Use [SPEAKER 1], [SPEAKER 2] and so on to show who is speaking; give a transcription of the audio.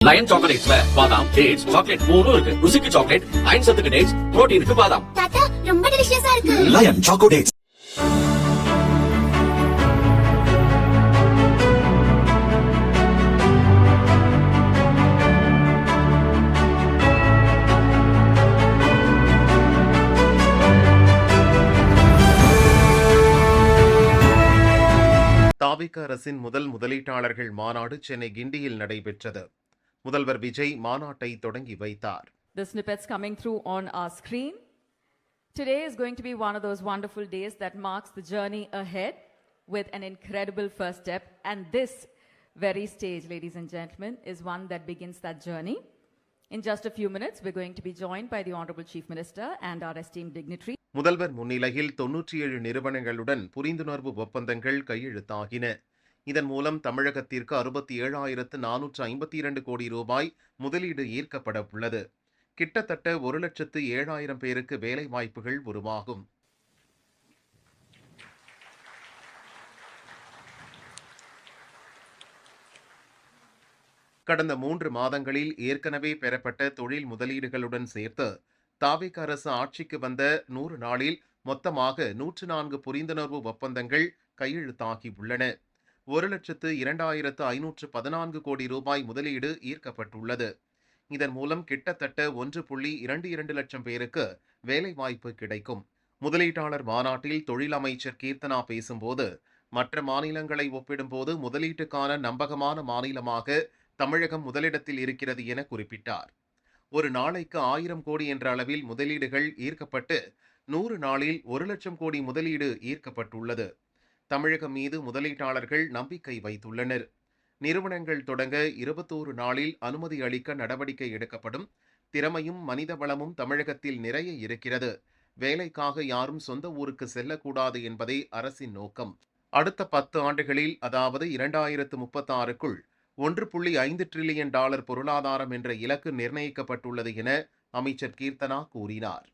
[SPEAKER 1] Line சாக்லேட்ஸ்ல பாதாம், dates, chocolate மூணும் இருக்கு. ருசிக்கு சாக்லேட், அயன் சத்துக்கு டேட்ஸ், புரோட்டீனுக்கு பாதாம்.
[SPEAKER 2] தாத்தா ரொம்ப டெலிஷியஸா இருக்கு.
[SPEAKER 3] Line choco dates.
[SPEAKER 4] தாவிக அரசின் முதலீட்டாளர்கள் மாநாடு சென்னை கிண்டியில் நடைபெற்றது. முதல்வர் விஜய் மாநாட்டை தொடங்கி வைத்தார்.
[SPEAKER 5] The snippets coming through on our screen. Today is going to be one of those wonderful days that marks the journey ahead with an incredible first step, and this very stage, ladies and gentlemen, is one that begins that journey. In just a few minutes, we're going to be joined by the Honorable Chief Minister and our esteemed dignitary.
[SPEAKER 4] முதல்வர் முன்னிலையில் 97 நிறுவனங்களுடன் புரிந்துணர்வு ஒப்பந்தங்கள் கையெழுத்தாகின. இதன் மூலம் தமிழகத்திற்கு 67,452 கோடி ரூபாய் முதலீடு ஈர்க்கப்பட உள்ளது. கிட்டத்தட்ட 1,07,000 பேருக்கு வேலை வாய்ப்புகள் உருவாகும். கடந்த 3 மாதங்களில் ஏற்கனவே பெறப்பட்ட தொழில் முதலீடுகளுடன் சேர்த்து தாவிக அரசு ஆட்சிக்கு வந்த 100 நாளில் மொத்தமாக 104 புரிந்துணர்வு ஒப்பந்தங்கள் கையெழுத்தாகி உள்ளன. 1,02,514 கோடி ரூபாய் முதலீடு ஈர்க்கப்பட்டுள்ளது. இதன் மூலம் கிட்டத்தட்ட 1.22 லட்சம் பேருக்கு வேலைவாய்ப்பு கிடைக்கும். முதலீட்டாளர் மாநாட்டில் தொழில் அமைச்சர் கீர்த்தனா பேசும்போது, மற்ற மாநிலங்களை ஒப்பிடும்போது முதலீட்டுக்கான நம்பகமான மாநிலமாக தமிழகம் முதலிடத்தில் இருக்கிறது என குறிப்பிட்டார். ஒரு நாளைக்கு 1000 கோடி என்ற அளவில் முதலீடுகள் ஈர்க்கப்பட்டு 100 நாளில் 1 லட்சம் கோடி முதலீடு ஈர்க்கப்பட்டுள்ளது. தமிழகம் மீது முதலீட்டாளர்கள் நம்பிக்கை வைத்துள்ளனர். நிறுவனங்கள் தொடங்க 21 நாளில் அனுமதி அளிக்க நடவடிக்கை எடுக்கப்படும். திறமையும் மனித வளமும் தமிழகத்தில் நிறைய இருக்கிறது. வேலைக்காக யாரும் சொந்த ஊருக்கு செல்லக்கூடாது என்பதே அரசின் நோக்கம். அடுத்த 10 ஆண்டுகளில், அதாவது 2036க்குள் $1.5 டிரில்லியன் பொருளாதாரம் என்ற இலக்கு நிர்ணயிக்கப்பட்டுள்ளது என அமைச்சர் கீர்த்தனா கூறினார்.